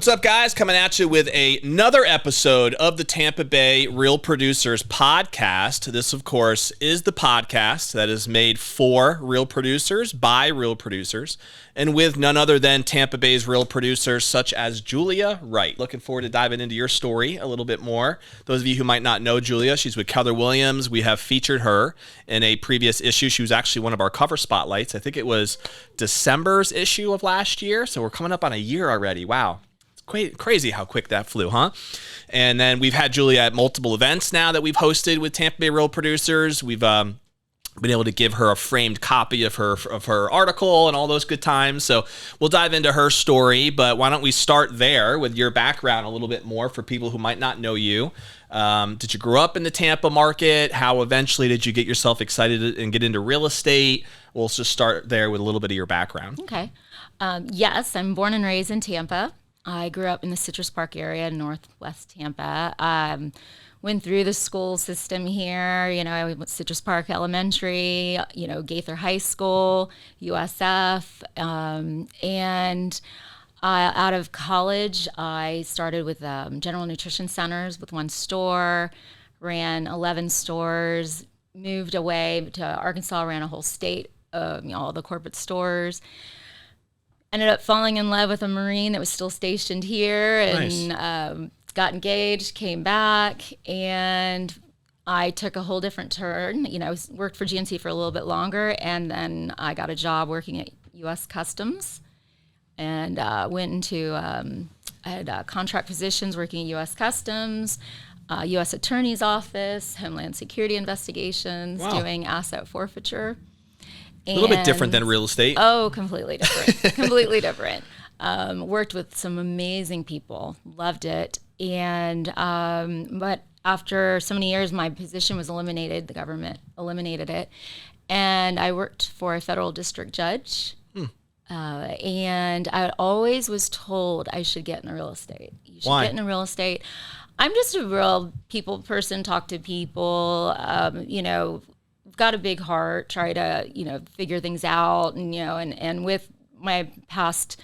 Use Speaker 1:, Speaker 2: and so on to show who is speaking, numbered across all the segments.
Speaker 1: What's up, guys? Coming at you with another episode of the Tampa Bay Real Producers podcast. This, of course, is the podcast that is made for real producers by real producers and with none other than Tampa Bay's real producers such as Julia Wright. Looking forward to diving into your story a little bit more. Those of you who might not know Julia, she's with Keller Williams. We have featured her in a previous issue. She was actually one of our cover spotlights. I think it was December's issue of last year, so we're coming up on a year already. Wow. Crazy how quick that flew, huh? And then we've had Julia at multiple events now that we've hosted with Tampa Bay Real Producers. We've been able to give her a framed copy of her article and all those good times. So we'll dive into her story, but why don't we start there with your background a little bit more for people who might not know you. Did you grow up in the Tampa market? How eventually did you get yourself excited and get into real estate? We'll just start there with a little bit of your background.
Speaker 2: Okay. Yes, I'm born and raised in Tampa. I grew up in the Citrus Park area, northwest Tampa. Went through the school system here. I went to Citrus Park Elementary, Gaither High School, USF. And out of college, I started with General Nutrition Centers with one store, ran 11 stores, moved away to Arkansas, ran a whole state, all the corporate stores. Ended up falling in love with a Marine that was still stationed here and nice. Got engaged, came back, and I took a whole different turn. I worked for GNC for a little bit longer, and then I got a job working at U.S. Customs and went into, I had contract positions working at U.S. Customs, U.S. Attorney's Office, Homeland Security investigations, doing asset forfeiture.
Speaker 1: A little bit different than real estate.
Speaker 2: Oh, completely different. Completely different. Worked with some amazing people. Loved it. And but after so many years, my position was eliminated. The government eliminated it. And I worked for a federal district judge. And I always was told I should get into real estate. You should get into real estate. I'm just a real people person, talk to people, got a big heart, try to, figure things out. And with my past,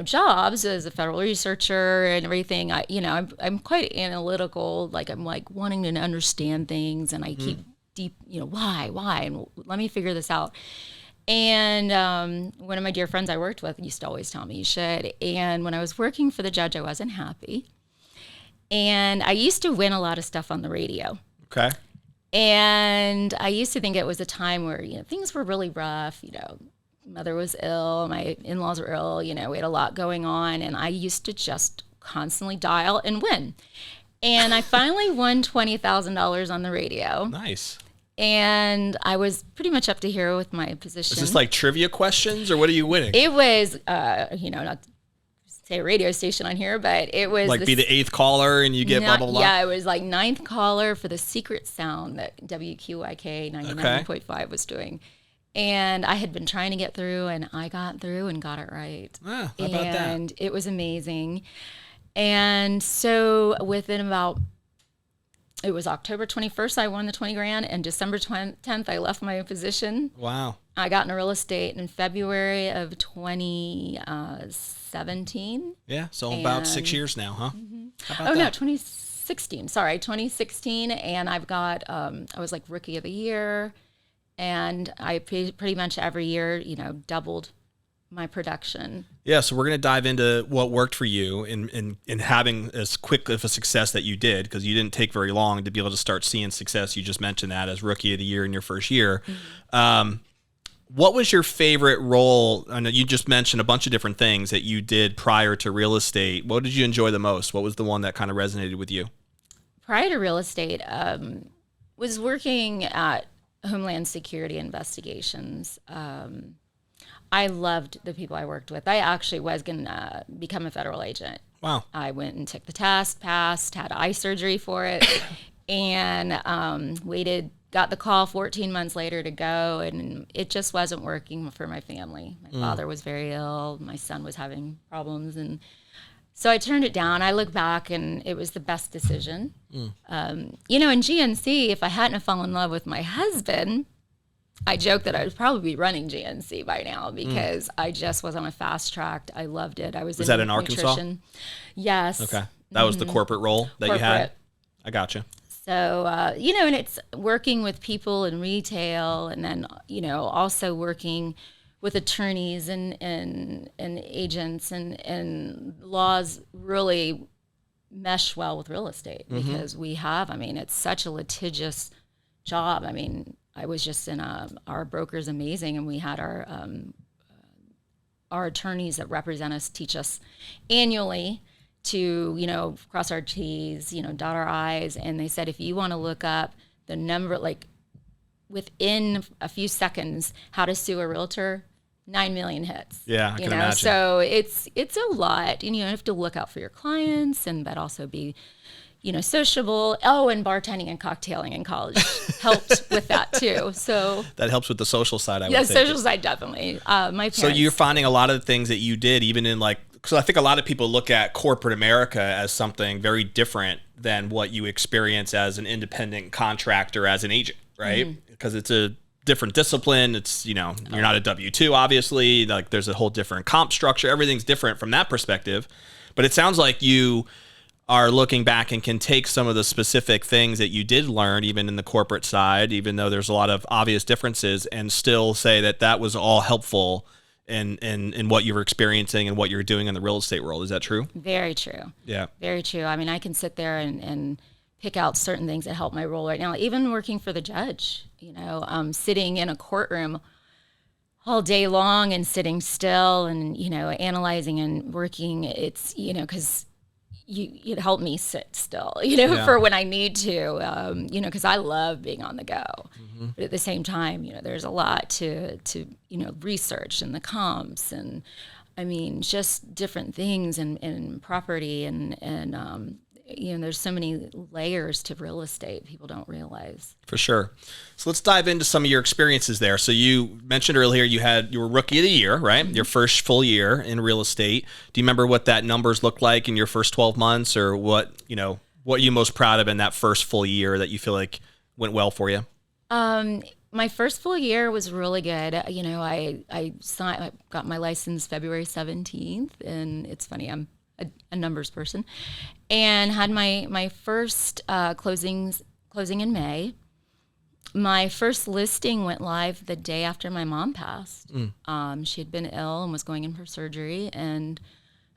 Speaker 2: jobs as a federal researcher and everything, I'm quite analytical. I'm wanting to understand things, and I keep deep, why, and let me figure this out. And one of my dear friends I worked with used to always tell me you should. And when I was working for the judge, I wasn't happy. And I used to win a lot of stuff on the radio.
Speaker 1: Okay.
Speaker 2: And I used to think it was a time where, things were really rough. Mother was ill, my in-laws were ill, we had a lot going on. And I used to just constantly dial and win. And I finally won $20,000 on the radio.
Speaker 1: Nice.
Speaker 2: And I was pretty much up to here with my position.
Speaker 1: Is this like trivia questions, or what are you winning?
Speaker 2: It was, not say a radio station on here, but it was
Speaker 1: be the 8th caller and you get blah, blah, blah?
Speaker 2: Yeah, it was 9th caller for the secret sound that WQIK 99.5 was doing. And I had been trying to get through, and I got through and got it right.
Speaker 1: How about that?
Speaker 2: And it was amazing. And so it was October 21st, I won the 20 grand, and December 10th, I left my position.
Speaker 1: Wow.
Speaker 2: I got into real estate in February of 2017.
Speaker 1: Yeah, so about 6 years now, huh?
Speaker 2: Mm-hmm.
Speaker 1: How about that?
Speaker 2: 2016. Sorry, 2016, and I've got, I was Rookie of the Year, and I pretty much every year, doubled my production.
Speaker 1: Yeah, so we're going to dive into what worked for you in having as quick of a success that you did, because you didn't take very long to be able to start seeing success. You just mentioned that as Rookie of the Year in your first year. Mm-hmm. What was your favorite role? I know you just mentioned a bunch of different things that you did prior to real estate. What did you enjoy the most? What was the one that kind of resonated with you?
Speaker 2: Prior to real estate, was working at Homeland Security investigations. I loved the people I worked with. I actually was going to become a federal agent.
Speaker 1: Wow.
Speaker 2: I went and took the test, passed, had eye surgery for it, and got the call 14 months later to go, and it just wasn't working for my family. My father was very ill. My son was having problems, and so I turned it down. I look back, and it was the best decision. In GNC, if I hadn't fallen in love with my husband, I joke that I would probably be running GNC by now because I just was on a fast track. I loved it. I was
Speaker 1: that in Arkansas?
Speaker 2: Nutrition. Yes.
Speaker 1: Okay. That was the corporate role that you had? I gotcha.
Speaker 2: So, and it's working with people in retail and then, also working with attorneys and agents and laws really mesh well with real estate because it's such a litigious job. I mean, I was just in our broker's amazing, and we had our attorneys that represent us teach us annually to, cross our T's, dot our I's. And they said, if you want to look up the number, like within a few seconds, how to sue a realtor, 9 million hits.
Speaker 1: Yeah, I can imagine.
Speaker 2: So it's a lot. And you have to look out for your clients, but also be, sociable. Oh, and bartending and cocktailing in college helped with that too. So
Speaker 1: that helps with the social side.
Speaker 2: The social side definitely. My parents.
Speaker 1: So you're finding a lot of the things that you did, even in so I think a lot of people look at corporate America as something very different than what you experience as an independent contractor, as an agent, right? Because it's a different discipline. It's, you're not a W-2, obviously. Like there's a whole different comp structure. Everything's different from that perspective. But it sounds like you are looking back and can take some of the specific things that you did learn, even in the corporate side, even though there's a lot of obvious differences, and still say that that was all helpful in what you were experiencing and what you're doing in the real estate world. Is that true?
Speaker 2: Very true.
Speaker 1: Yeah.
Speaker 2: Very true. I mean, I can sit there and pick out certain things that help my role right now, even working for the judge, sitting in a courtroom all day long and sitting still and, analyzing and working. It's, because it helped me sit still, for when I need to, because I love being on the go. But at the same time, there's a lot to research and the comps and, just different things and property and there's so many layers to real estate people don't realize.
Speaker 1: For sure. So let's dive into some of your experiences there. So you mentioned earlier you were Rookie of the Year, right? Your first full year in real estate. Do you remember what that numbers looked like in your first 12 months, or what are you most proud of in that first full year that you feel like went well for you?
Speaker 2: My first full year was really good. I got my license February 17th, and it's funny, I'm a numbers person, and had my first closing in May. My first listing went live the day after my mom passed. She had been ill and was going in for surgery, and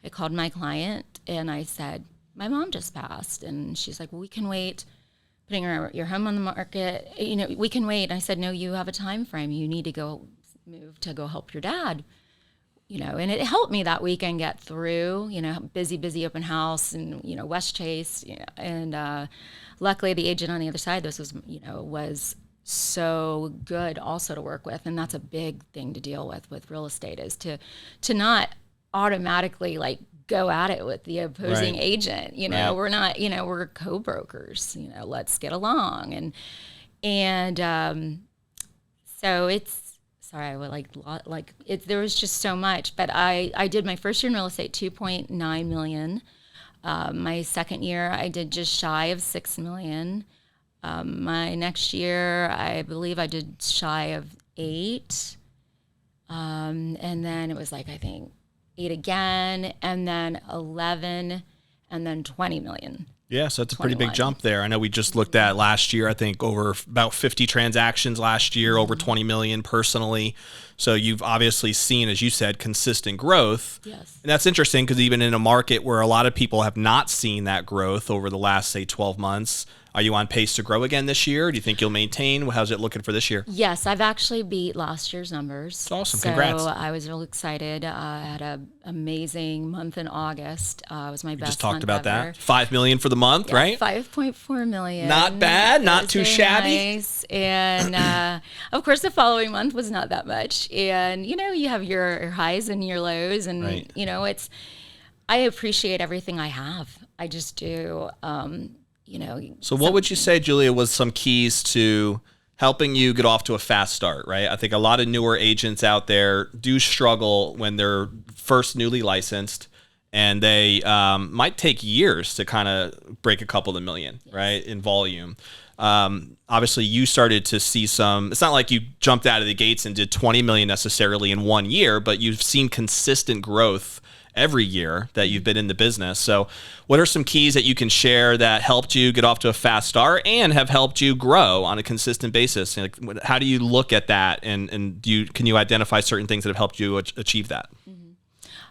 Speaker 2: I called my client and I said, my mom just passed. And she's like, well, we can wait, putting your home on the market, we can wait. And I said, no, you have a time frame. You need to go move to go help your dad. And it helped me that weekend get through, busy open house and, West Chase, and luckily the agent on the other side, this was so good also to work with. And that's a big thing to deal with real estate, is to not automatically go at it with the opposing agent. We're not, we're co-brokers, let's get along. And so it's, sorry, I would there was just so much, but I did my first year in real estate, 2.9 million. My second year, I did just shy of 6 million. My next year, I believe I did shy of 8. And then it was I think 8 again, and then 11, and then 20 million.
Speaker 1: Yeah, so that's a pretty big jump there. I know we just looked at last year, I think over about 50 transactions last year, over 20 million personally. So you've obviously seen, as you said, consistent growth.
Speaker 2: Yes. And
Speaker 1: that's interesting because even in a market where a lot of people have not seen that growth over the last, say, 12 months, are you on pace to grow again this year? Do you think you'll maintain? How's it looking for this year?
Speaker 2: Yes, I've actually beat last year's numbers.
Speaker 1: That's awesome. Congrats.
Speaker 2: So I was real excited. I had an amazing month in August. It was my best month ever.
Speaker 1: Just talked about that. 5 million for the month, right?
Speaker 2: 5.4 million.
Speaker 1: Not bad. Not too shabby.
Speaker 2: Nice. And of course, the following month was not that much. And you have your highs and your lows, and
Speaker 1: right.
Speaker 2: I appreciate everything I have. I just do.
Speaker 1: So what would you say, Julia, was some keys to helping you get off to a fast start, right? I think a lot of newer agents out there do struggle when they're first newly licensed and they might take years to kind of break a couple of million, right, in volume. Obviously, you started to see some. It's not like you jumped out of the gates and did 20 million necessarily in 1 year, but you've seen consistent growth every year that you've been in the business. So what are some keys that you can share that helped you get off to a fast start and have helped you grow on a consistent basis? Like, how do you look at that, and can you identify certain things that have helped you achieve that?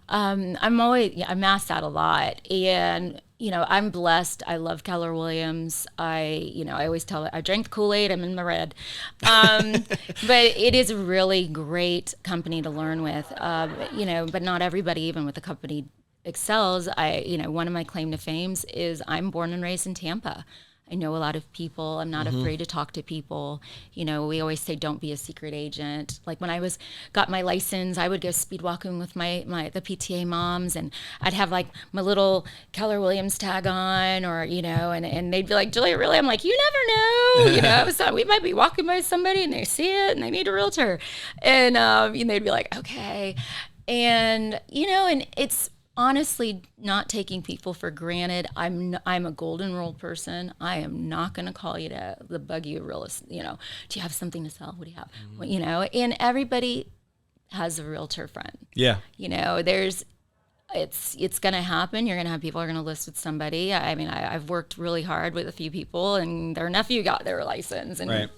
Speaker 2: I'm asked that a lot, and I'm blessed. I love Keller Williams. I always tell it, I drank the Kool-Aid. I'm in my red. But it is a really great company to learn with. But not everybody, even with the company, excels. One of my claim to fames is I'm born and raised in Tampa. I know a lot of people. I'm not afraid to talk to people. We always say don't be a secret agent. Like when I got my license, I would go speed walking with the PTA moms, and I'd have like my little Keller Williams tag on, or and they'd be like, Julia, really? I'm like, you never know. So we might be walking by somebody and they see it and they need a realtor, and they'd be like, okay, and and it's honestly not taking people for granted. I'm a golden rule person. I am not going to call you to bug you real estate. Do you have something to sell? What do you have? Well, and everybody has a realtor friend.
Speaker 1: Yeah.
Speaker 2: It's going to happen. You're going to have people who are going to list with somebody. I mean, I've worked really hard with a few people, and their nephew got their license, and
Speaker 1: right.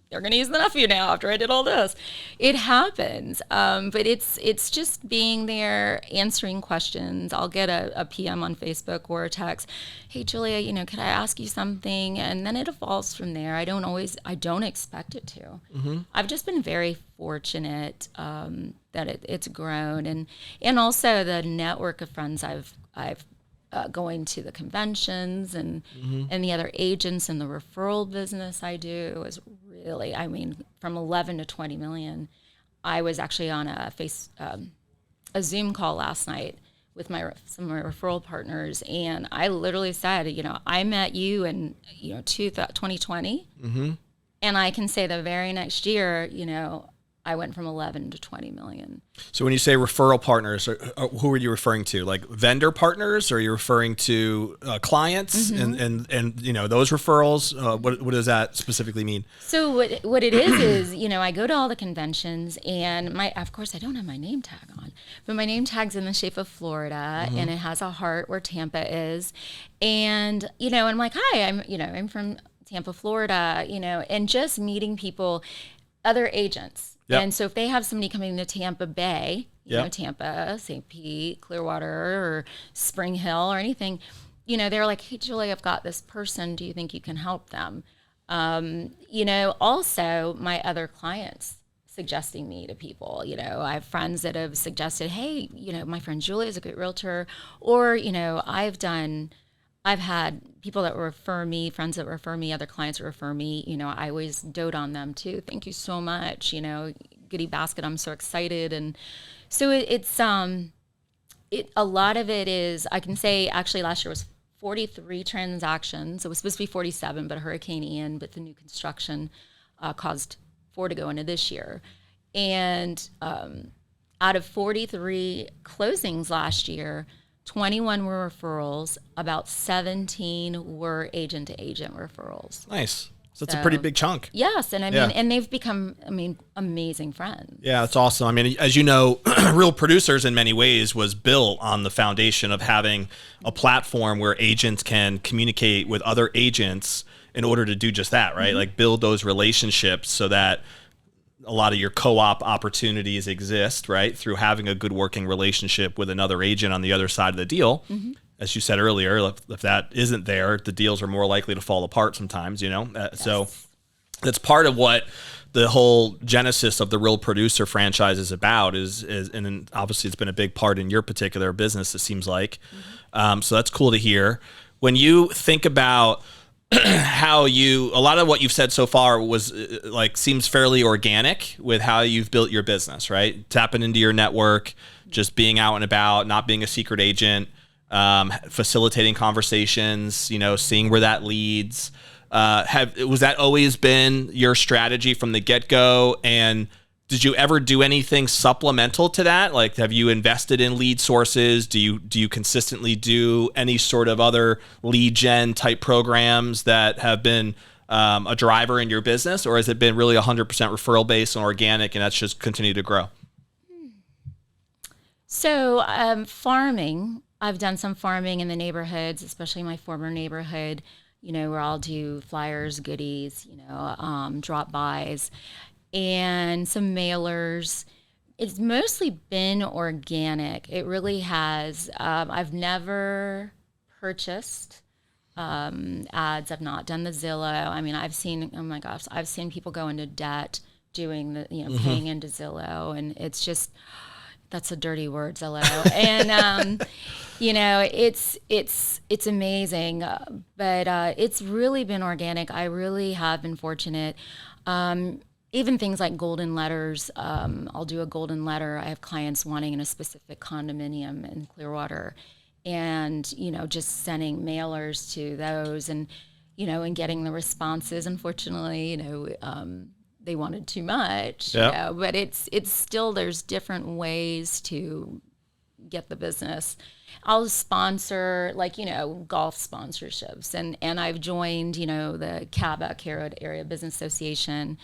Speaker 2: They're going to use the nephew now after I did all this. It happens. But it's just being there, answering questions. I'll get a PM on Facebook or a text. Hey, Julia, could I ask you something? And then it evolves from there. I don't expect it to. Mm-hmm. I've just been very fortunate that it's grown. And also the network of friends I've going to the conventions and the other agents, and the referral business I do is really, from 11 to 20 million. I was actually on a Zoom call last night with some of my referral partners, and I literally said, I met you in 2020, and I can say the very next year, I went from 11 to 20 million.
Speaker 1: So when you say referral partners, who are you referring to? Like vendor partners, or are you referring to clients and those referrals? What does that specifically mean?
Speaker 2: So what it is I go to all the conventions, and of course I don't have my name tag on, but my name tag's in the shape of Florida, and it has a heart where Tampa is, and I'm like, hi, I'm from Tampa, Florida, and just meeting people, other agents. Yep. And so if they have somebody coming to Tampa Bay, Tampa, St. Pete, Clearwater, or Spring Hill, or anything, they're like, hey, Julie, I've got this person. Do you think you can help them? Also my other clients suggesting me to people. I have friends that have suggested, hey, my friend Julie is a great realtor, or, I've had people that refer me, friends that refer me, other clients that refer me. I always dote on them too. Thank you so much. Goodie basket. I'm so excited. And so it's a lot of it is, I can say actually last year was 43 transactions. It was supposed to be 47, but Hurricane Ian, but the new construction caused 4 to go into this year. And out of 43 closings last year, 21 were referrals, about 17 were agent-to-agent referrals.
Speaker 1: Nice. So that's a pretty big chunk.
Speaker 2: Yes, and and they've become, amazing friends.
Speaker 1: Yeah, that's awesome. As you know, Real Producers in many ways was built on the foundation of having a platform where agents can communicate with other agents in order to do just that, right? Like build those relationships so that a lot of your co-op opportunities exist, right? Through having a good working relationship with another agent on the other side of the deal. As you said earlier, if that isn't there, the deals are more likely to fall apart sometimes, Yes. So that's part of what the whole genesis of the Real Producer franchise is about, and obviously it's been a big part in your particular business, it seems like. So that's cool to hear. When you think about how a lot of what you've said so far was seems fairly organic with how you've built your business, right? Tapping into your network, just being out and about, not being a secret agent, facilitating conversations, seeing where that leads. Was that always been your strategy from the get-go? And did you ever do anything supplemental to that? Like, have you invested in lead sources? Do you consistently do any sort of other lead gen type programs that have been a driver in your business, or has it been really 100% referral based and organic, and that's just continued to grow?
Speaker 2: So farming, I've done some farming in the neighborhoods, especially my former neighborhood, where I'll do flyers, goodies, drop-bys, and some mailers. It's mostly been organic. It really has. I've never purchased ads. I've not done the Zillow. I mean, I've seen people go into debt doing the, paying into Zillow, and it's just, that's a dirty word, Zillow. And, it's amazing, but it's really been organic. I really have been fortunate. Even things like golden letters, I'll do a golden letter. I have clients wanting in a specific condominium in Clearwater, and, just sending mailers to those and, and getting the responses. Unfortunately, they wanted too much, but it's still, there's different ways to get the business. I'll sponsor, golf sponsorships, and I've joined, the CABA, Carrot Area Business Association,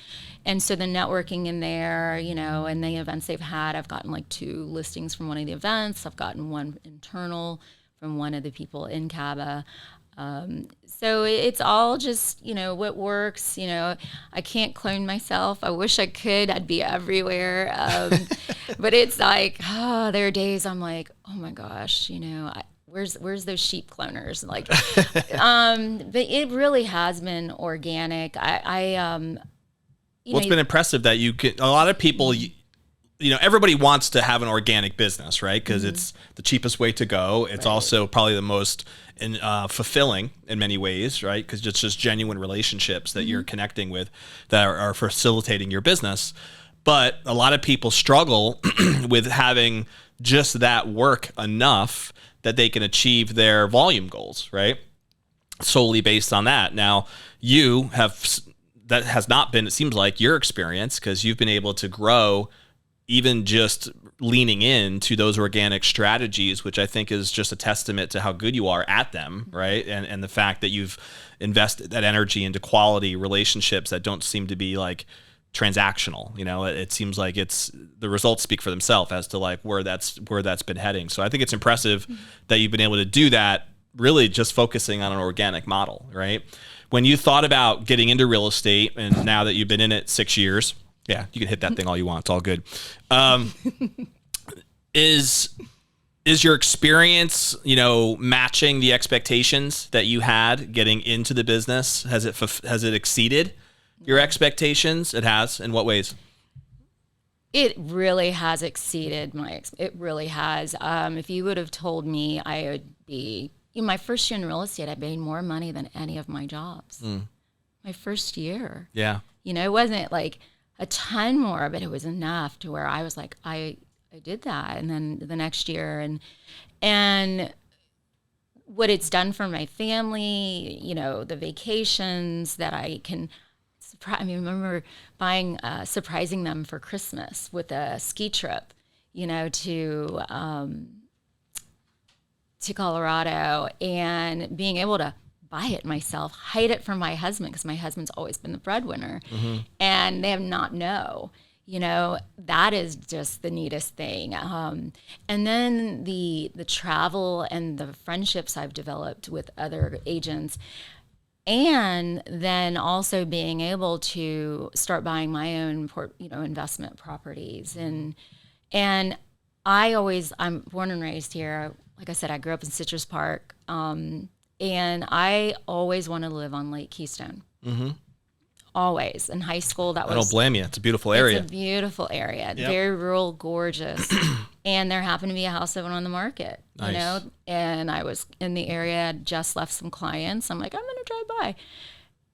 Speaker 2: and so the networking in there, and the events they've had, I've gotten 2 listings from one of the events. I've gotten one internal from one of the people in CABA. So it's all just, what works. I can't clone myself. I wish I could. I'd be everywhere. But it's there are days I'm like, oh my gosh, where's those sheep cloners? But it really has been organic.
Speaker 1: It's been impressive that you could. A lot of people, everybody wants to have an organic business, right? Because it's the cheapest way to go. It's also probably the most fulfilling in many ways, right? Because it's just genuine relationships that you're connecting with that are facilitating your business. But a lot of people struggle with having just that work enough that they can achieve their volume goals, right? Solely based on that. Now, that has not been, it seems like, your experience, because you've been able to grow even just leaning into those organic strategies, which I think is just a testament to how good you are at them, right? And the fact that you've invested that energy into quality relationships that don't seem to be transactional. It seems like the results speak for themselves as to where that's been heading. So I think it's impressive that you've been able to do that, really just focusing on an organic model, right? When you thought about getting into real estate, and now that you've been in it 6 years, yeah, you can hit that thing all you want. It's all good. Is your experience, matching the expectations that you had getting into the business? Has it exceeded your expectations? It has. In what ways?
Speaker 2: It really has exceeded it really has. If you would have told me I would be, in my first year in real estate, I made more money than any of my jobs. My first year. Yeah. It wasn't a ton more, but it was enough to where I was I did that. And then the next year, and what it's done for my family, the vacations that I can surprise. I remember surprising them for Christmas with a ski trip, to Colorado, and being able to buy it myself, hide it from my husband, because my husband's always been the breadwinner, and they have not know. That is just the neatest thing. And then the travel and the friendships I've developed with other agents, and then also being able to start buying my own investment properties, and I'm born and raised here. Like I said, I grew up in Citrus Park. And I always wanted to live on Lake Keystone. Always. In high school, I
Speaker 1: don't blame you. It's a beautiful area.
Speaker 2: It's a beautiful area. Yep. Very rural, gorgeous. And there happened to be a house that went on the market, and I was in the area, just left some clients. I'm like, I'm going to drive by.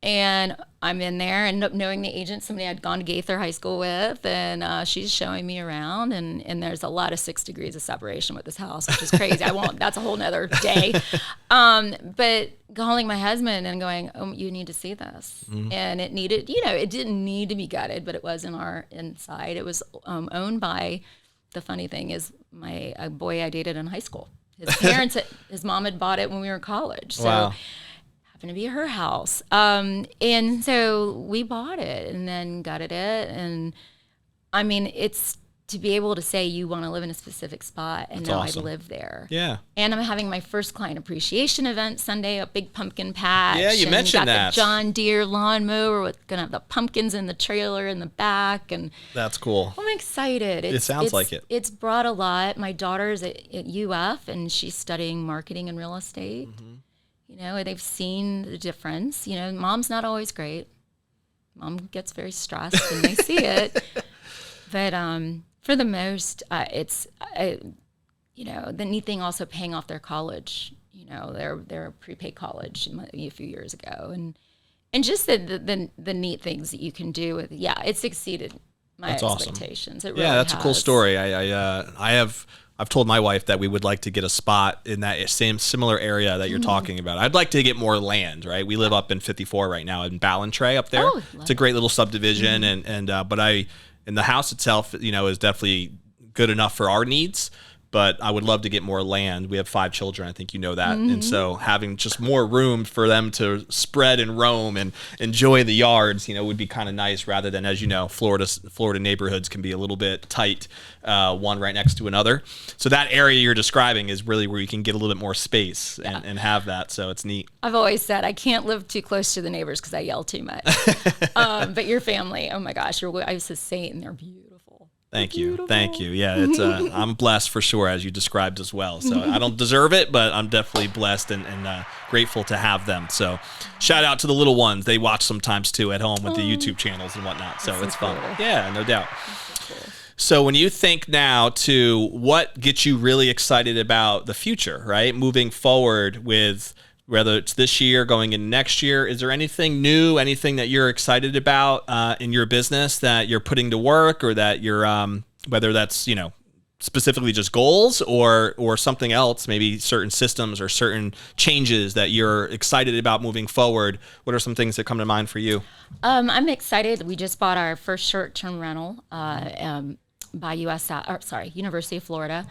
Speaker 2: And I'm in there and knowing the agent, somebody I'd gone to Gaither High School with, and she's showing me around, and there's a lot of 6 degrees of separation with this house, which is crazy. That's a whole nother day. But calling my husband and going, oh, you need to see this. And it needed, it didn't need to be gutted, but it was inside. It was owned by, the funny thing is, a boy I dated in high school. His parents, his mom had bought it when we were in college. So
Speaker 1: wow.
Speaker 2: happened to be her house. And so we bought it and then gutted it. And I mean, it's to be able to say you want to live in a specific spot, and
Speaker 1: That's
Speaker 2: now
Speaker 1: awesome.
Speaker 2: I live there.
Speaker 1: Yeah.
Speaker 2: And I'm having my first client appreciation event Sunday, a big pumpkin patch.
Speaker 1: Yeah, you mentioned
Speaker 2: got
Speaker 1: that.
Speaker 2: The John Deere lawnmower with gonna have the pumpkins in the trailer in the back, and
Speaker 1: That's cool.
Speaker 2: I'm excited.
Speaker 1: It sounds like it.
Speaker 2: It's brought a lot. My daughter's at UF, and she's studying marketing and real estate. They've seen the difference. Mom's not always great. Mom gets very stressed, and they see it. But for the most, it's the neat thing also paying off their college. Their prepaid college a few years ago, and just the neat things that you can do with. Yeah, it's exceeded my
Speaker 1: That's
Speaker 2: expectations.
Speaker 1: Awesome.
Speaker 2: It really
Speaker 1: that's
Speaker 2: has.
Speaker 1: a cool story. I've told my wife that we would like to get a spot in that similar area that you're talking about. I'd like to get more land, right? We live up in 54 right now in Ballantrae up there. It's a great little subdivision, but the house itself, is definitely good enough for our needs. But I would love to get more land. We have 5 children. I think you know that. And so having just more room for them to spread and roam and enjoy the yards, would be kind of nice, rather than, as you know, Florida neighborhoods can be a little bit tight, one right next to another. So that area you're describing is really where you can get a little bit more space and have that. So it's neat.
Speaker 2: I've always said I can't live too close to the neighbors because I yell too much. But your family, oh my gosh, I used to say it, and they're beautiful.
Speaker 1: Thank you. Yeah, it's I'm blessed for sure, as you described as well. So I don't deserve it, but I'm definitely blessed and grateful to have them. So shout out to the little ones. They watch sometimes too at home with the YouTube channels and whatnot. So it's fun. Yeah, no doubt. So when you think now to what gets you really excited about the future, right? Moving forward with whether it's this year, going in next year, is there anything new, anything that you're excited about in your business that you're putting to work, or that you're, whether that's, specifically just goals or something else, maybe certain systems or certain changes that you're excited about moving forward? What are some things that come to mind for you?
Speaker 2: I'm excited. We just bought our first short-term rental by University of Florida,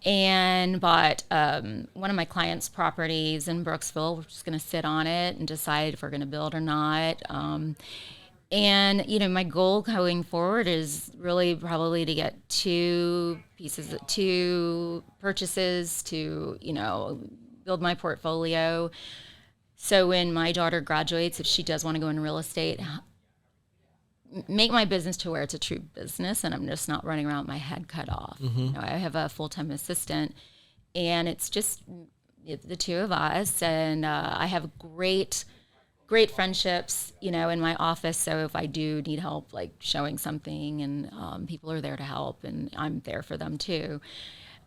Speaker 2: and bought one of my clients' properties in Brooksville. We're just going to sit on it and decide if we're going to build or not. And my goal going forward is really probably to get 2 purchases to build my portfolio. So when my daughter graduates, if she does want to go into real estate, make my business to where it's a true business, and I'm just not running around with my head cut off. I have a full-time assistant, and it's just the 2 of us, and I have great friendships, in my office. So if I do need help, like showing something, and people are there to help, and I'm there for them too.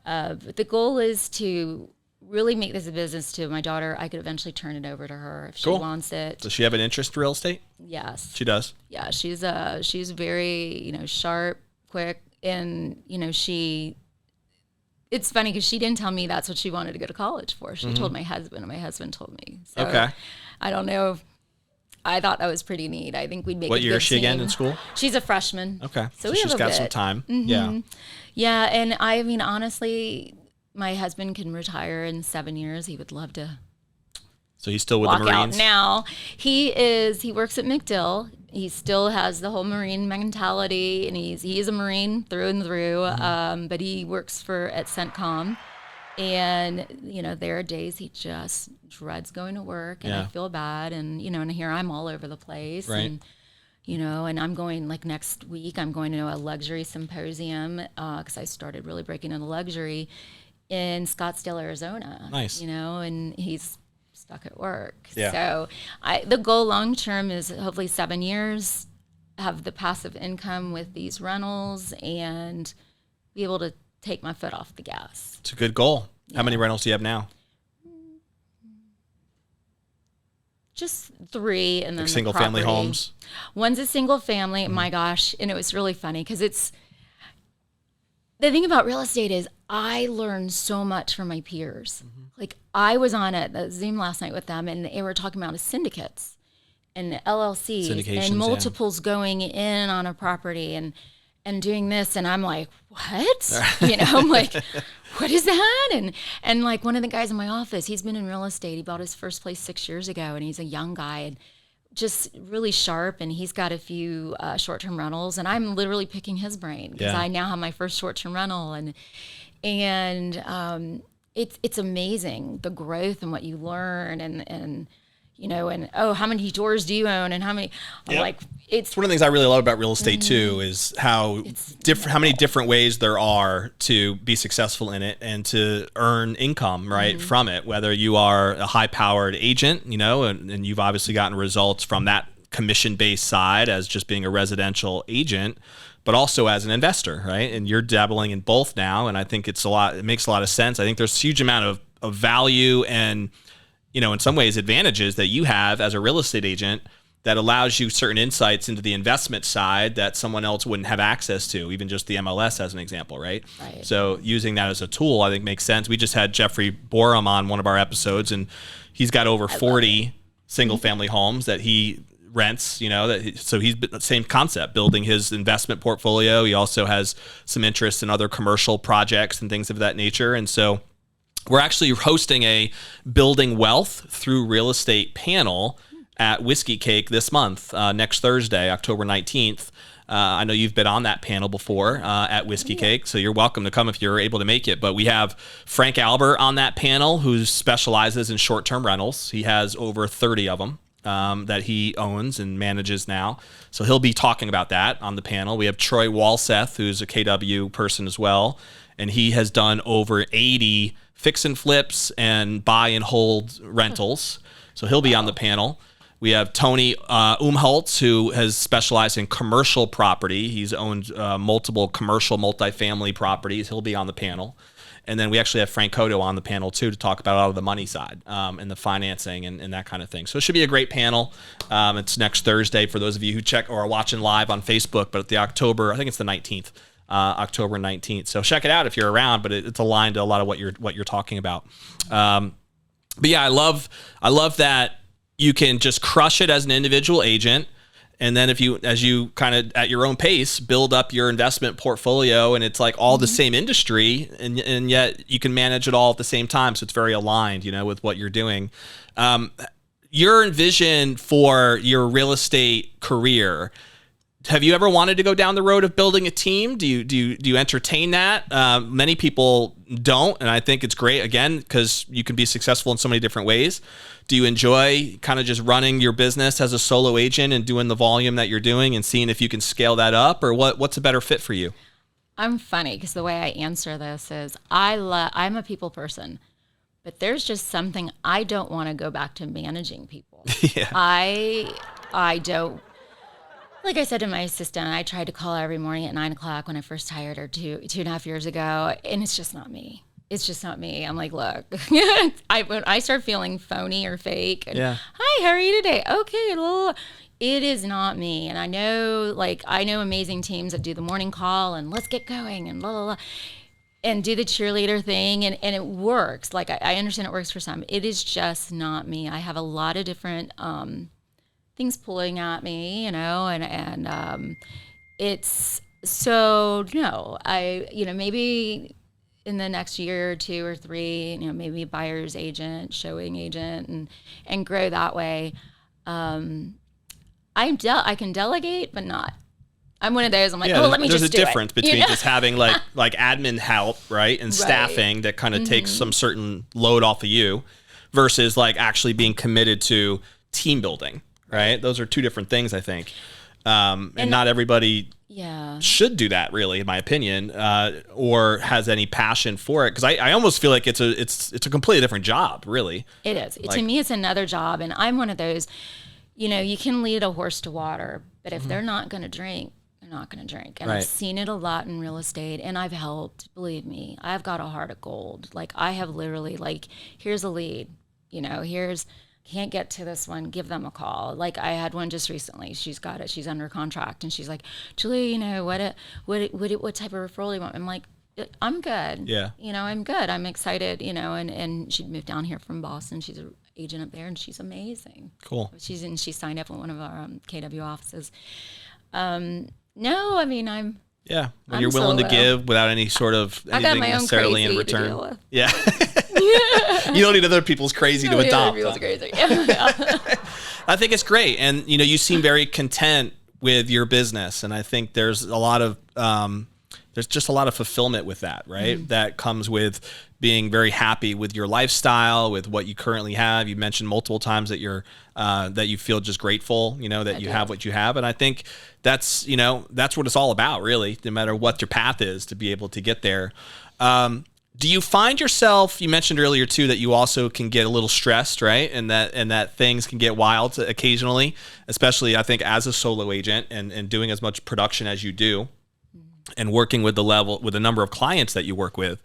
Speaker 2: But the goal is to really make this a business to my daughter. I could eventually turn it over to her if she wants it.
Speaker 1: Does she have an interest in real estate?
Speaker 2: Yes.
Speaker 1: She does?
Speaker 2: Yeah, she's very, sharp, quick, and, it's funny because she didn't tell me that's what she wanted to go to college for. She told my husband, and my husband told me. So
Speaker 1: okay.
Speaker 2: I don't know. I thought that was pretty neat. I think we'd make
Speaker 1: What
Speaker 2: a
Speaker 1: year
Speaker 2: good
Speaker 1: is she
Speaker 2: team.
Speaker 1: again in school?
Speaker 2: She's a freshman.
Speaker 1: Okay.
Speaker 2: So
Speaker 1: she's got some time. Yeah.
Speaker 2: Yeah, and I mean, honestly, my husband can retire in 7 years. He would love to.
Speaker 1: So he's still with
Speaker 2: walk
Speaker 1: the Marines?
Speaker 2: Out now. He works at McDill. He still has the whole Marine mentality, and he is a Marine through and through. But he works at CENTCOM. And, there are days he just dreads going to work, and I feel bad. And, and here I'm all over the place.
Speaker 1: Right.
Speaker 2: And I'm going, like next week, I'm going to a luxury symposium because I started really breaking into luxury in Scottsdale, Arizona.
Speaker 1: Nice.
Speaker 2: And he's stuck at work.
Speaker 1: Yeah.
Speaker 2: So the goal long term is hopefully 7 years, have the passive income with these rentals, and be able to take my foot off the gas.
Speaker 1: It's a good goal. Yeah. How many rentals do you have now?
Speaker 2: Just 3, and then the
Speaker 1: single family
Speaker 2: property.
Speaker 1: homes.
Speaker 2: One's a single family. My gosh, and it was really funny because the thing about real estate is I learned so much from my peers. Like I was on a Zoom last night with them, and they were talking about syndicates and LLCs and multiples going in on a property and doing this, and I'm like, what? I'm like, what is that? And like one of the guys in my office, he's been in real estate. He bought his first place 6 years ago, and he's a young guy and just really sharp. And he's got a few short-term rentals, and I'm literally picking his brain because I now have my first short-term rental, and it's amazing the growth and what you learn and how many doors do you own and how many
Speaker 1: it's one of the things I really love about real estate too is how many different ways there are to be successful in it and to earn income from it, whether you are a high powered agent, and you've obviously gotten results from that commission based side as just being a residential agent, but also as an investor, right? And you're dabbling in both now, and I think it makes a lot of sense. I think there's a huge amount of value and in some ways advantages that you have as a real estate agent that allows you certain insights into the investment side that someone else wouldn't have access to, even just the MLS as an example, right? So using that as a tool, I think makes sense. We just had Jeffrey Borum on one of our episodes, and he's got over 40 single family homes that he rents, so he's the same concept, building his investment portfolio. He also has some interest in other commercial projects and things of that nature. And so we're actually hosting a Building Wealth Through Real Estate panel at Whiskey Cake this month, next Thursday, October 19th. I know you've been on that panel before at Whiskey Cake, so you're welcome to come if you're able to make it. But we have Frank Albert on that panel, who specializes in short-term rentals. He has over 30 of them that he owns and manages now. So he'll be talking about that on the panel. We have Troy Walseth, who's a KW person as well, and he has done over 80 fix and flips and buy and hold rentals. So he'll be on the panel. We have Tony Umholtz, who has specialized in commercial property. He's owned multiple commercial multifamily properties. He'll be on the panel. And then we actually have Frank Cotto on the panel too to talk about all of the money side and the financing and that kind of thing. So it should be a great panel. It's next Thursday for those of you who check or are watching live on Facebook, but I think it's the 19th. October 19th. So check it out if you're around, but it's aligned to a lot of what you're talking about. But yeah, I love that you can just crush it as an individual agent. And then as you kind of at your own pace, build up your investment portfolio, and it's like all the same industry, and yet you can manage it all at the same time. So it's very aligned, with what you're doing. Your vision for your real estate career, have you ever wanted to go down the road of building a team? Do you entertain that? Many people don't, and I think it's great, again, because you can be successful in so many different ways. Do you enjoy kind of just running your business as a solo agent and doing the volume that you're doing and seeing if you can scale that up, or what's a better fit for you?
Speaker 2: I'm funny because the way I answer this is I'm a people person, but there's just something I don't want to go back to managing people.
Speaker 1: Yeah.
Speaker 2: I don't. Like I said to my assistant, I tried to call her every morning at 9:00 when I first hired her 2.5 years ago, and it's just not me. It's just not me. I'm like, look, when I start feeling phony or fake, and, hi, how are you today? Okay, blah, blah, blah. It is not me. And I know amazing teams that do the morning call and let's get going and blah, blah, blah, and do the cheerleader thing, and it works. Like I understand it works for some. It is just not me. I have a lot of different things pulling at me, and it's so no. Maybe in the next year or 2 or 3, maybe buyer's agent, showing agent, and grow that way. I can delegate, but not. I'm one of those. I'm like, let me just do it.
Speaker 1: There's a difference between just having like admin help, right, and staffing that kind of takes some certain load off of you, versus like actually being committed to team building. Right? Those are two different things, I think. And not everybody should do that, really, in my opinion, or has any passion for it. Because I almost feel like it's a completely different job, really.
Speaker 2: It is. To me, it's another job. And I'm one of those, you can lead a horse to water, but if they're not going to drink, they're not going to drink. And I've seen it a lot in real estate, and I've helped. Believe me, I've got a heart of gold. Like, I have literally, here's a lead. Here's can't get to this one, give them a call. Like I had one just recently. She's got it. She's under contract, and she's like, Julia, you know, what type of referral do you want? I'm like, I'm good.
Speaker 1: Yeah.
Speaker 2: You know, I'm good. I'm excited, you know, and she'd moved down here from Boston. She's an agent up there, and she's amazing.
Speaker 1: Cool.
Speaker 2: She signed up in one of our KW offices. No, I mean, when
Speaker 1: you're willing to give without any sort of anything necessarily in return. Yeah. You don't need other people's crazy to adopt.
Speaker 2: Crazy.
Speaker 1: I think it's great. And, you know, you seem very content with your business. And I think there's a lot of, there's just a lot of fulfillment with that, right? Mm-hmm. That comes with being very happy with your lifestyle, with what you currently have. You mentioned multiple times that that you feel just grateful, you know, that you have what you have. And I think that's, you know, that's what it's all about, really, no matter what your path is, to be able to get there. Do you find yourself, you mentioned earlier too, that you also can get a little stressed, right? And that things can get wild occasionally, especially I think as a solo agent and doing as much production as you do and working with the number of clients that you work with.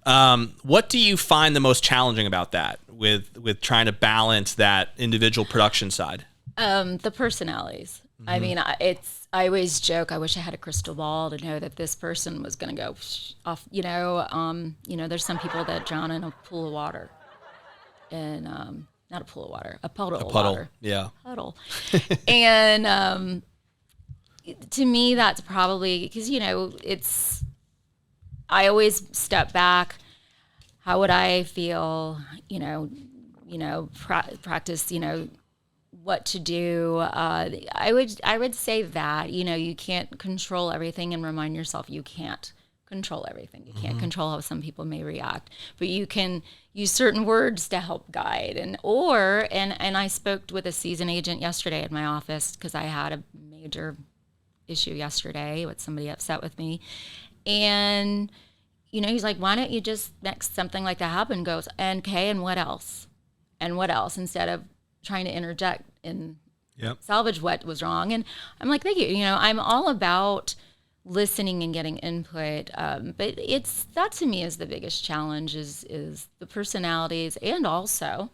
Speaker 1: What do you find the most challenging about that with trying to balance that individual production side?
Speaker 2: The personalities. Mm-hmm. I mean, I always joke, I wish I had a crystal ball to know that this person was going to go off, you know, there's some people that drown in a pool of water and, not a pool of water, a puddle of water.
Speaker 1: Yeah.
Speaker 2: Puddle. And, to me, that's probably because, you know, I always step back. How would I feel, practice, what to do. I would say that, you can't control everything, and remind yourself you can't control everything. You can't control how some people may react, but you can use certain words to help guide. And I spoke with a seasoned agent yesterday at my office because I had a major issue yesterday with somebody upset with me. And, he's like, why don't you just, next something like that happen, goes, okay, and what else? And what else? Instead of trying to interject and salvage what was wrong. And I'm like, thank you. I'm all about listening and getting input. But that to me is the biggest challenge is the personalities, and also,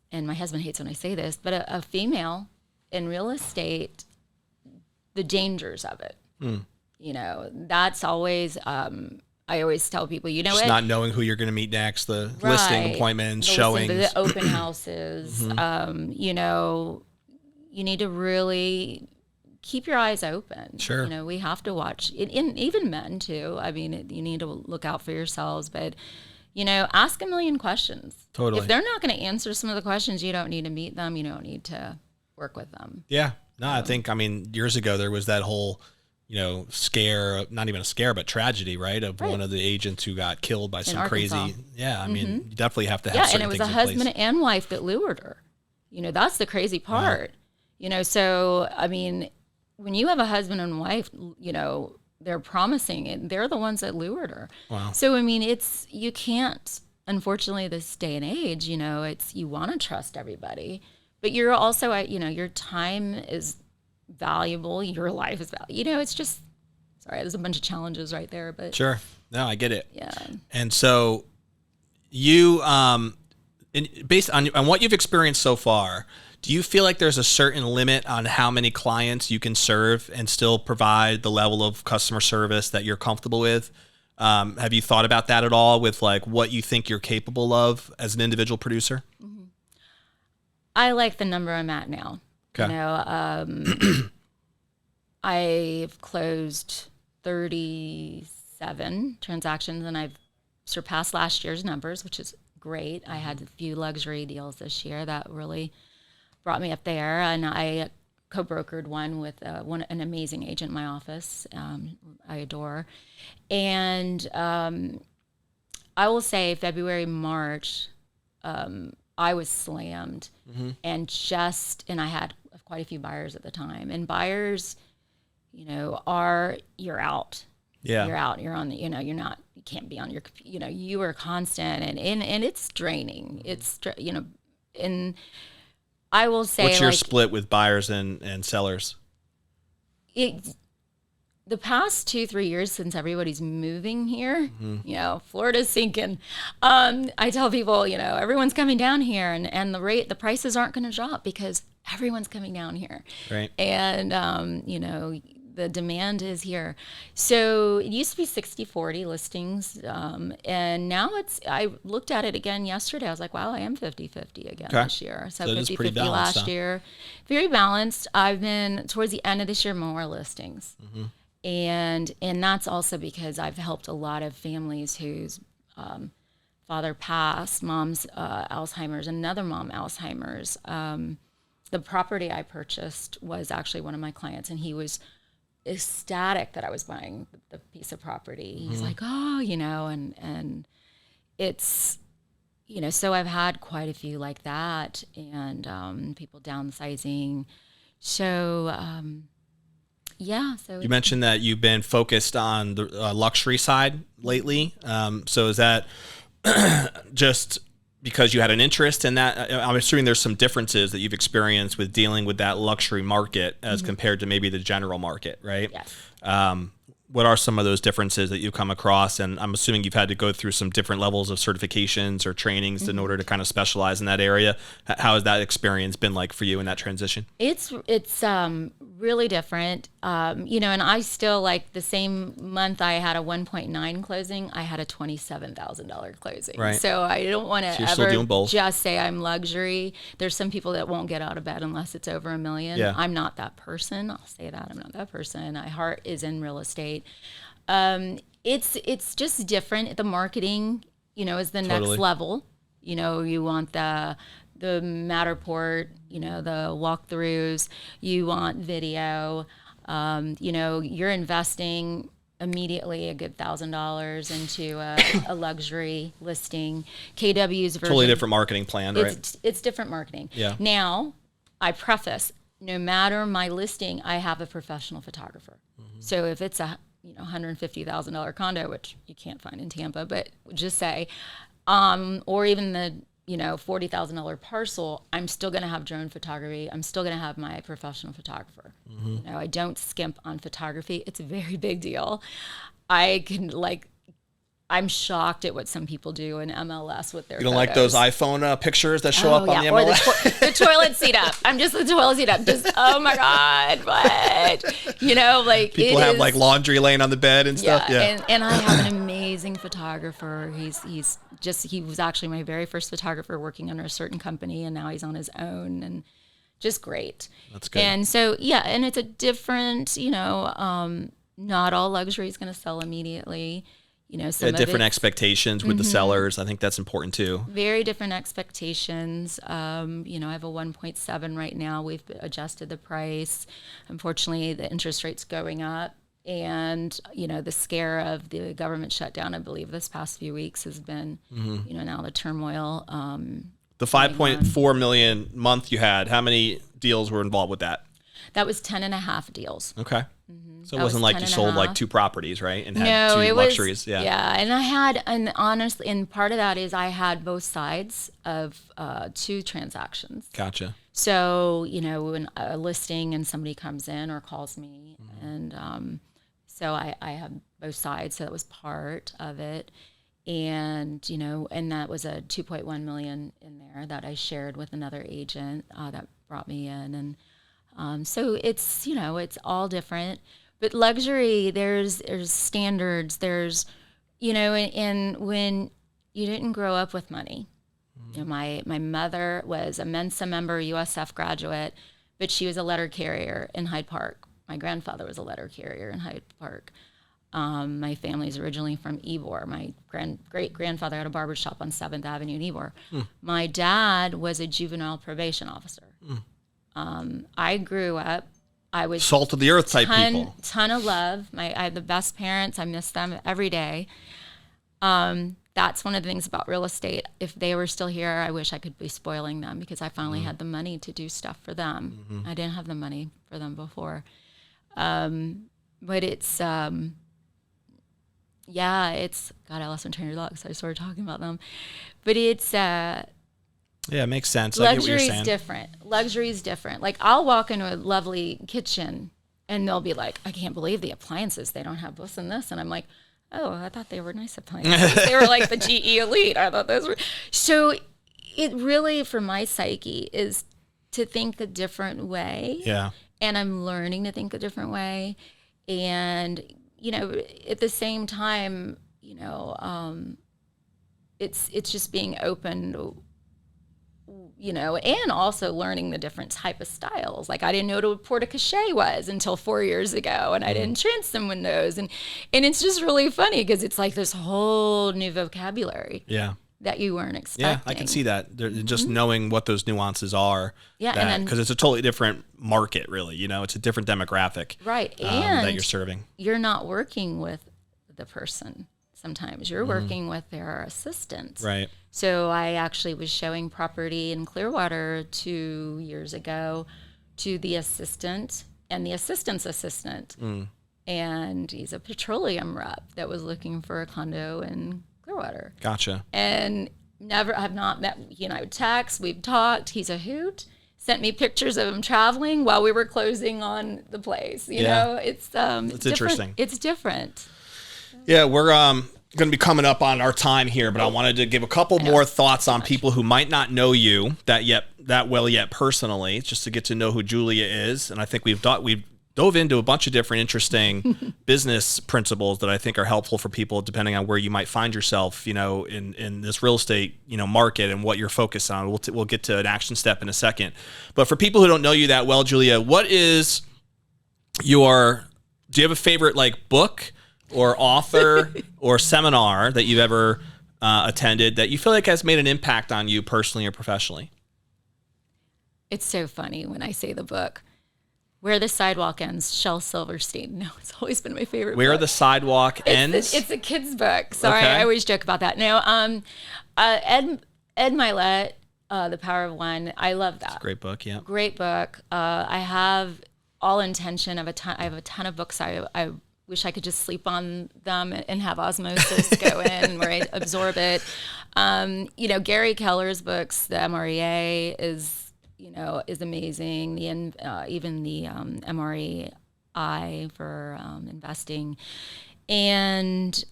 Speaker 2: and my husband hates when I say this, but a female in real estate, the dangers of it. That's always, I always tell people,
Speaker 1: just not knowing who you're going to meet next, the listing appointments, showings,
Speaker 2: the open houses. You need to really keep your eyes open.
Speaker 1: Sure.
Speaker 2: We have to watch, and even men too. I mean, you need to look out for yourselves, but ask a million questions.
Speaker 1: Totally.
Speaker 2: If they're not going to answer some of the questions, you don't need to meet them. You don't need to work with them.
Speaker 1: Yeah. No, I think, years ago there was that whole, scare, not even a scare, but tragedy, right? Of one of the agents who got killed by some crazy. Yeah. You definitely have to have certain
Speaker 2: and it was
Speaker 1: things
Speaker 2: a
Speaker 1: in
Speaker 2: husband
Speaker 1: place.
Speaker 2: and wife that lured her. That's the crazy part. Wow. So, when you have a husband and wife, they're promising it. They're the ones that lured her.
Speaker 1: Wow.
Speaker 2: So, you can't, unfortunately, this day and age, you want to trust everybody. But you're also, your time is valuable. Your life is valuable. It's just, sorry, there's a bunch of challenges right there. But
Speaker 1: sure. No, I get it.
Speaker 2: Yeah.
Speaker 1: And so you, based on what you've experienced so far, do you feel like there's a certain limit on how many clients you can serve and still provide the level of customer service that you're comfortable with? Have you thought about that at all with like what you think you're capable of as an individual producer?
Speaker 2: Mm-hmm. I like the number I'm at now.
Speaker 1: Okay.
Speaker 2: I've closed 37 transactions, and I've surpassed last year's numbers, which is great. I had a few luxury deals this year that really brought me up there, and I co-brokered one with an amazing agent in my office. I adore. And I will say February, March, I was slammed, and I had quite a few buyers at the time. And buyers, you're out.
Speaker 1: Yeah.
Speaker 2: You're out. You're on the, you can't be on your, you are constant, and it's draining. It's, and I will say,
Speaker 1: what's your split with buyers and sellers?
Speaker 2: the past 2-3 years since everybody's moving here, Florida's sinking. I tell people, everyone's coming down here, and the prices aren't going to drop because everyone's coming down here.
Speaker 1: Right.
Speaker 2: And, the demand is here. So it used to be 60-40 listings. And now I looked at it again yesterday. I was like, wow, I am 50-50 again this year. So 50-50 last year. Very balanced. I've been, towards the end of this year, more listings. And that's also because I've helped a lot of families whose father passed, mom's Alzheimer's, another mom Alzheimer's. The property I purchased was actually one of my clients, and he was ecstatic that I was buying the piece of property. He's like, oh, and it's, so I've had quite a few like that, and people downsizing. So, So
Speaker 1: you mentioned that you've been focused on the luxury side lately. So is that just because you had an interest in that? I'm assuming there's some differences that you've experienced with dealing with that luxury market as compared to maybe the general market, right?
Speaker 2: Yes.
Speaker 1: What are some of those differences that you've come across? And I'm assuming you've had to go through some different levels of certifications or trainings in order to kind of specialize in that area. How has that experience been like for you in that transition?
Speaker 2: It's really different. And I still, like, the same month I had a 1.9 closing, I had a $27,000 closing.
Speaker 1: Right.
Speaker 2: So I don't want to
Speaker 1: ever
Speaker 2: just say I'm luxury. There's some people that won't get out of bed unless it's over $1 million.
Speaker 1: Yeah.
Speaker 2: I'm not that person. I'll say that. I'm not that person. My heart is in real estate. It's just different. The marketing, is the next level. You want the Matterport, the walkthroughs, you want video, you're investing immediately a good $1,000 into a luxury listing. KW's version.
Speaker 1: Totally different marketing plan, right?
Speaker 2: It's different marketing.
Speaker 1: Yeah.
Speaker 2: Now, I preface, no matter my listing, I have a professional photographer. So if it's a $150,000 condo, which you can't find in Tampa, but just say, or even the $40,000 parcel, I'm still going to have drone photography. I'm still going to have my professional photographer. I don't skimp on photography. It's a very big deal. I'm shocked at what some people do in MLS with their
Speaker 1: You don't
Speaker 2: photos.
Speaker 1: like those iPhone pictures that show up on the MLS?
Speaker 2: Or the toilet seat up. I'm just the toilet seat up. Just, oh my God, what?
Speaker 1: People have like laundry laying on the bed and stuff. Yeah.
Speaker 2: And I have an amazing photographer. He was actually my very first photographer working under a certain company, and now he's on his own, and just great.
Speaker 1: That's good.
Speaker 2: And so, and it's a different, not all luxury is going to sell immediately. Some
Speaker 1: different expectations with the sellers. I think that's important too.
Speaker 2: Very different expectations. I have a 1.7 right now. We've adjusted the price. Unfortunately, the interest rate's going up. And, the scare of the government shutdown, I believe, this past few weeks has been, now the turmoil.
Speaker 1: The 5.4 million month you had, how many deals were involved with that?
Speaker 2: That was 10.5 deals.
Speaker 1: Okay. So it wasn't like you sold like 2 properties, right? And had 2 luxuries.
Speaker 2: Yeah. And I had, and honestly, and part of that is I had both sides of 2 transactions.
Speaker 1: Gotcha.
Speaker 2: So, when a listing and somebody comes in or calls me, and so I have both sides. So that was part of it. And, and that was a 2.1 million in there that I shared with another agent that brought me in. And so it's, it's all different. But luxury, there's standards, there's, and when you didn't grow up with money. My mother was a Mensa member, USF graduate, but she was a letter carrier in Hyde Park. My grandfather was a letter carrier in Hyde Park. My family's originally from Ybor. My great-grandfather had a barber shop on 7th Avenue in Ybor. My dad was a juvenile probation officer. I grew up, I was
Speaker 1: salt of the earth type people.
Speaker 2: Ton of love. I had the best parents. I miss them every day. That's one of the things about real estate. If they were still here, I wish I could be spoiling them because I finally had the money to do stuff for them. I didn't have the money for them before. But it's, God, I lost my train of thought, so I started talking about them. But it's,
Speaker 1: yeah, it makes sense. I get what you're saying.
Speaker 2: Luxury is different. Like, I'll walk into a lovely kitchen And they'll be like, I can't believe the appliances. They don't have this and this. And I'm like, oh, I thought they were nice appliances. They were like the GE Elite. I thought those were. So it really, for my psyche, is to think a different way.
Speaker 1: Yeah.
Speaker 2: And I'm learning to think a different way. And, at the same time, it's just being open, and also learning the different type of styles. Like I didn't know what a porte-cochere was until 4 years ago, and I didn't transom windows. And it's just really funny because it's like this whole new vocabulary.
Speaker 1: Yeah.
Speaker 2: That you weren't expecting.
Speaker 1: Yeah, I can see that. Just knowing what those nuances are.
Speaker 2: Yeah,
Speaker 1: because it's a totally different market, really. It's a different demographic.
Speaker 2: Right,
Speaker 1: and that you're serving.
Speaker 2: You're not working with the person. Sometimes you're working with their assistants.
Speaker 1: Right.
Speaker 2: So I actually was showing property in Clearwater 2 years ago to the assistant and the assistant's assistant, and he's a petroleum rep that was looking for a condo in Clearwater.
Speaker 1: Gotcha.
Speaker 2: And have not met, text, we've talked, he's a hoot, sent me pictures of him traveling while we were closing on the place. It's
Speaker 1: interesting.
Speaker 2: It's different.
Speaker 1: Yeah, we're going to be coming up on our time here, but I wanted to give a couple more thoughts on people who might not know you that well yet personally, just to get to know who Julia is. And I think we've dove into a bunch of different interesting business principles that I think are helpful for people depending on where you might find yourself, in this real estate, market and what you're focused on. We'll get to an action step in a second. But for people who don't know you that well, Julia, do you have a favorite book or author or seminar that you've ever attended that you feel like has made an impact on you personally or professionally?
Speaker 2: It's so funny when I say the book. Where the Sidewalk Ends, Shel Silverstein. No, it's always been my favorite book.
Speaker 1: Where the Sidewalk Ends?
Speaker 2: It's a kid's book. Sorry,
Speaker 1: Okay.
Speaker 2: I always joke about that. No, Ed Milet, The Power of One. I love that.
Speaker 1: It's a great book, yeah.
Speaker 2: Great book. I have all intention of I have a ton of books. I wish I could just sleep on them and have osmosis go in where I absorb it. Gary Keller's books, the MREA is amazing. Even the MREI for investing. And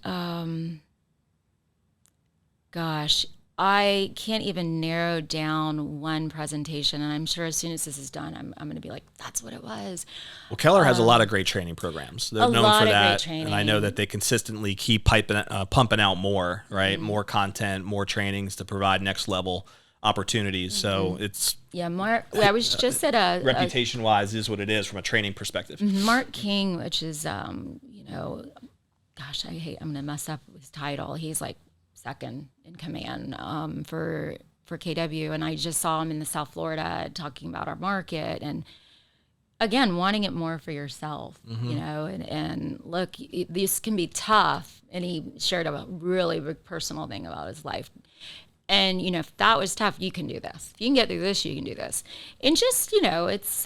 Speaker 2: gosh, I can't even narrow down one presentation. And I'm sure as soon as this is done, I'm going to be like, that's what it was.
Speaker 1: Well, Keller has a lot of great training programs. They're known for that.
Speaker 2: Great training.
Speaker 1: And I know that they consistently keep pumping out more, right? More content, more trainings to provide next level opportunities. So it's
Speaker 2: Mark. I was just at a
Speaker 1: reputation wise is what it is from a training perspective.
Speaker 2: Mark King, which is gosh, I'm gonna mess up his title. He's like second in command for KW, and I just saw him in the South Florida talking about our market and again wanting it more for yourself. And look, this can be tough. And he shared a really big personal thing about his life. And, if that was tough, you can do this. If you can get through this, you can do this. And just, it's,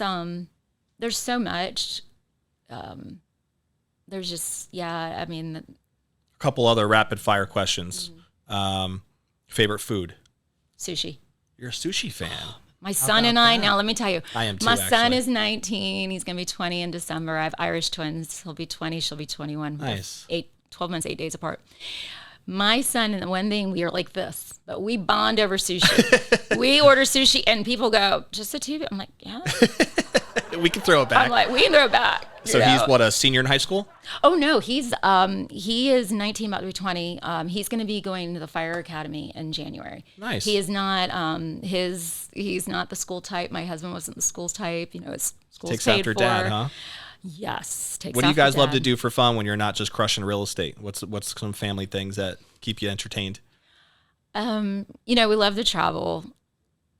Speaker 2: there's so much, there's just, a
Speaker 1: couple other rapid fire questions. Favorite food?
Speaker 2: Sushi.
Speaker 1: You're a sushi fan.
Speaker 2: My son and I, now let me tell you.
Speaker 1: I am too,
Speaker 2: My son
Speaker 1: actually.
Speaker 2: is 19. He's going to be 20 in December. I have Irish twins. He'll be 20. She'll be 21.
Speaker 1: Nice.
Speaker 2: 12 months, 8 days apart. My son, and the one thing, we are like this, but we bond over sushi. We order sushi and people go, just the two of you? I'm like, yeah.
Speaker 1: We can throw it back.
Speaker 2: I'm like, we can throw it back.
Speaker 1: So he's a senior in high school?
Speaker 2: Oh no, he is 19, about to be 20. He's going to be going to the fire academy in January.
Speaker 1: Nice.
Speaker 2: He is not he's not the school type. My husband wasn't the school type. It's school's
Speaker 1: Takes
Speaker 2: paid
Speaker 1: after
Speaker 2: for.
Speaker 1: Dad, huh?
Speaker 2: Yes.
Speaker 1: What do you guys love to do for fun when you're not just crushing real estate? What's some family things that keep you entertained?
Speaker 2: We love to travel.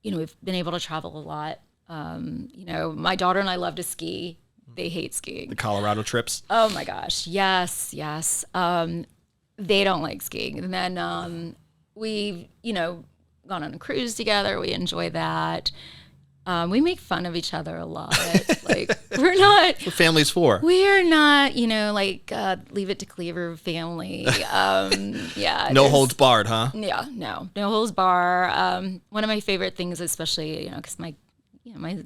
Speaker 2: We've been able to travel a lot. My daughter and I love to ski. They hate skiing.
Speaker 1: The Colorado trips?
Speaker 2: Oh my gosh. Yes. They don't like skiing. And then we've, gone on a cruise together. We enjoy that. We make fun of each other a lot. Like we're not.
Speaker 1: What family's for?
Speaker 2: We are not, Leave It to Cleaver family.
Speaker 1: No holds barred, huh?
Speaker 2: Yeah, no holds bar. One of my favorite things, especially, because my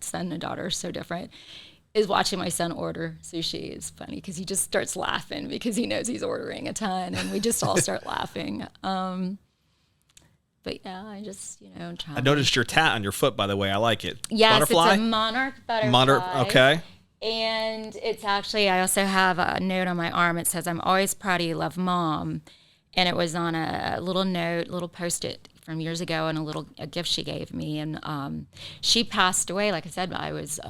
Speaker 2: son and daughter are so different, is watching my son order sushi. It's funny because he just starts laughing because he knows he's ordering a ton, and we just all start laughing. But yeah, I just,
Speaker 1: I noticed your tat on your foot, by the way. I like it.
Speaker 2: Yes,
Speaker 1: Butterfly?
Speaker 2: it's a monarch butterfly.
Speaker 1: Okay.
Speaker 2: And it's actually, I also have a note on my arm. It says, "I'm always proud of you, love, Mom." And it was on a little note, little Post-it from years ago, and a gift she gave me. And she passed away. Like I said, I was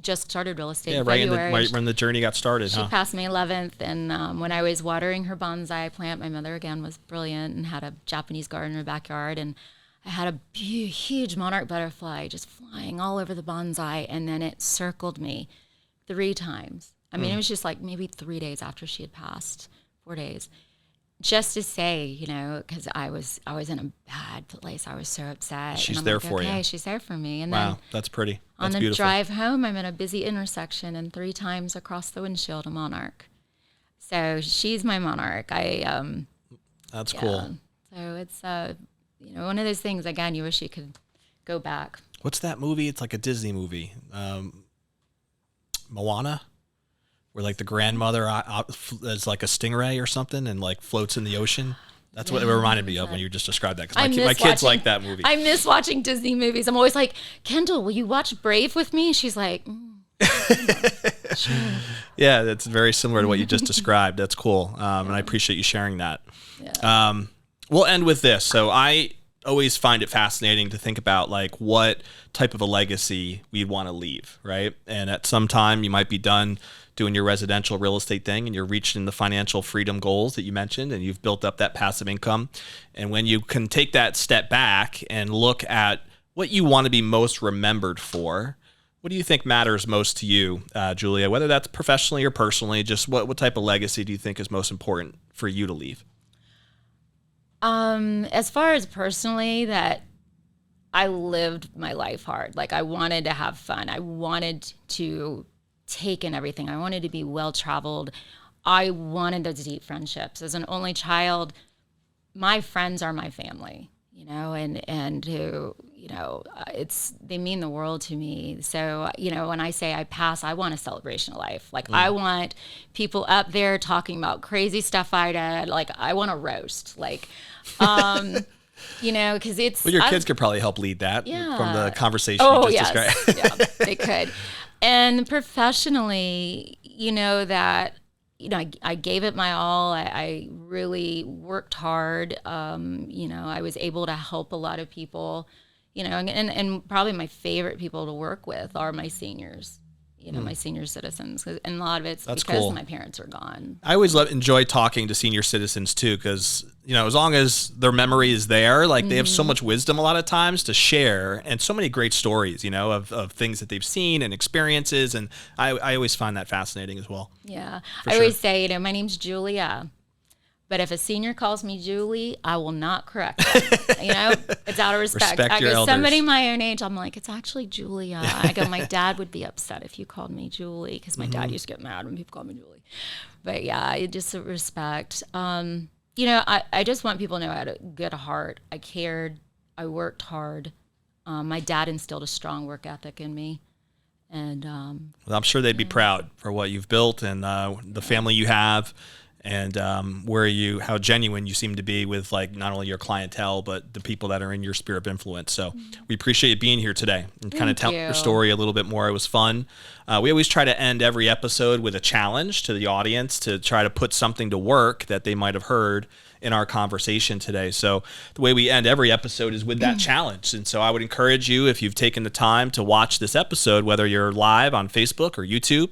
Speaker 2: just started real estate in February.
Speaker 1: Right when the journey got started.
Speaker 2: She passed May 11th, and when I was watering her bonsai plant, my mother again was brilliant and had a Japanese garden in her backyard, and I had a huge monarch butterfly just flying all over the bonsai, and then it circled me 3 times. I mean, it was just like maybe 3 days after she had passed, 4 days. Just to say, because I was in a bad place. I was so upset.
Speaker 1: She's there for you.
Speaker 2: She's there for me. And
Speaker 1: wow,
Speaker 2: then
Speaker 1: that's pretty. That's
Speaker 2: on the
Speaker 1: beautiful.
Speaker 2: drive home, I'm in a busy intersection, and 3 times across the windshield, a monarch. So she's my monarch.
Speaker 1: That's cool.
Speaker 2: So it's one of those things. Again, you wish you could go back.
Speaker 1: What's that movie? It's like a Disney movie. Moana. Where like the grandmother is like a stingray or something and like floats in the ocean. That's what it reminded me of when you just described that. Because my kids like that movie.
Speaker 2: I miss watching Disney movies. I'm always like, "Kendall, will you watch Brave with me?" She's like, sure.
Speaker 1: Yeah, that's very similar to what you just described. That's cool. And I appreciate you sharing that. Yeah. We'll end with this. So I always find it fascinating to think about like what type of a legacy we'd want to leave, right? And at some time you might be done doing your residential real estate thing and you're reaching the financial freedom goals that you mentioned and you've built up that passive income. And when you can take that step back and look at what you want to be most remembered for, what do you think matters most to you, Julia, whether that's professionally or personally? Just what type of legacy do you think is most important for you to leave?
Speaker 2: As far as personally, that I lived my life hard. Like I wanted to have fun. I wanted to take in everything. I wanted to be well-traveled. I wanted those deep friendships. As an only child, my friends are my family, and who, they mean the world to me. So, when I say I pass, I want a celebration of life. Like I want people up there talking about crazy stuff I did. Like I want to roast. Like, because it's...
Speaker 1: Well, your kids could probably help lead that from the conversation you just described.
Speaker 2: Yeah, they could. And professionally, that, I gave it my all. I really worked hard. I was able to help a lot of people, and probably my favorite people to work with are my seniors. My senior citizens, and a lot of it's because cool. My parents are gone.
Speaker 1: I always enjoy talking to senior citizens too, because as long as their memory is there, like they have so much wisdom a lot of times to share, and so many great stories, of things that they've seen and experiences, and I always find that fascinating as well.
Speaker 2: Yeah, I always say, my name's Julia. But if a senior calls me Julie, I will not correct it. It's out of respect.
Speaker 1: Respect your elders.
Speaker 2: Somebody my own age, I'm like, it's actually Julia. I go, my dad would be upset if you called me Julie, because my dad used to get mad when people called me Julie. But yeah, just respect. I just want people to know I had a good heart. I cared. I worked hard. My dad instilled a strong work ethic in me. And
Speaker 1: well, I'm sure they'd be proud for what you've built and the family you have. And how genuine you seem to be with like not only your clientele, but the people that are in your sphere of influence. So we appreciate you being here today and kind of tell your story a little bit more. It was fun. We always try to end every episode with a challenge to the audience to try to put something to work that they might have heard in our conversation today. So the way we end every episode is with that challenge. And so I would encourage you, if you've taken the time to watch this episode, whether you're live on Facebook or YouTube,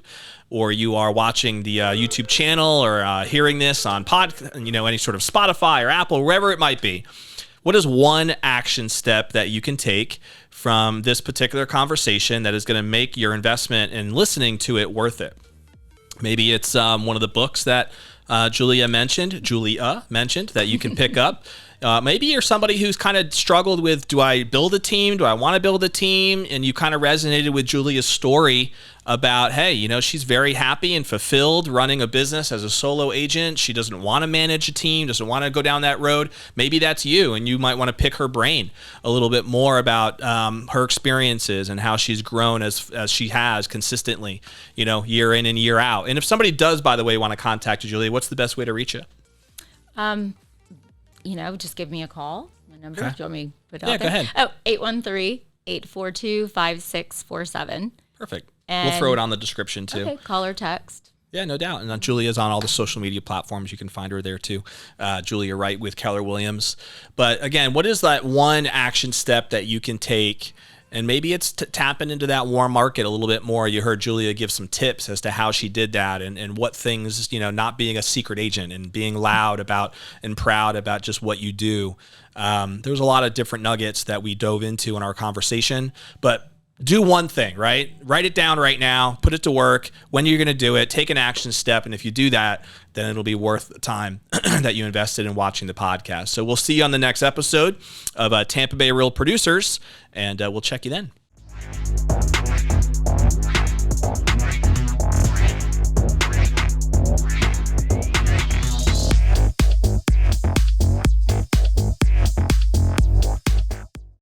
Speaker 1: or you are watching the YouTube channel or hearing this on any sort of Spotify or Apple, wherever it might be, what is one action step that you can take from this particular conversation that is going to make your investment in listening to it worth it? Maybe it's one of the books that Julia mentioned that you can pick up. Maybe you're somebody who's kind of struggled with, do I build a team? Do I want to build a team? And you kind of resonated with Julia's story about, hey, she's very happy and fulfilled running a business as a solo agent. She doesn't want to manage a team, doesn't want to go down that road. Maybe that's you, and you might want to pick her brain a little bit more about her experiences and how she's grown as she has consistently, year in and year out. And if somebody does, by the way, want to contact you, Julia, what's the best way to reach you?
Speaker 2: Just give me a call. My number, do you want me to put it out
Speaker 1: Yeah,
Speaker 2: there?
Speaker 1: go ahead.
Speaker 2: 813-842-5647.
Speaker 1: Perfect. We'll throw it on the description too.
Speaker 2: Okay, call or text.
Speaker 1: Yeah, no doubt. And Julia's on all the social media platforms. You can find her there too. Julia Wright with Keller Williams. But again, what is that one action step that you can take? And maybe it's tapping into that warm market a little bit more. You heard Julia give some tips as to how she did that and what things, not being a secret agent and being loud about and proud about just what you do. There's a lot of different nuggets that we dove into in our conversation, but do one thing, right? Write it down right now, put it to work, when you're going to do it, take an action step. And if you do that, then it'll be worth the time that you invested in watching the podcast. So we'll see you on the next episode of Tampa Bay Real Producers, and we'll check you then.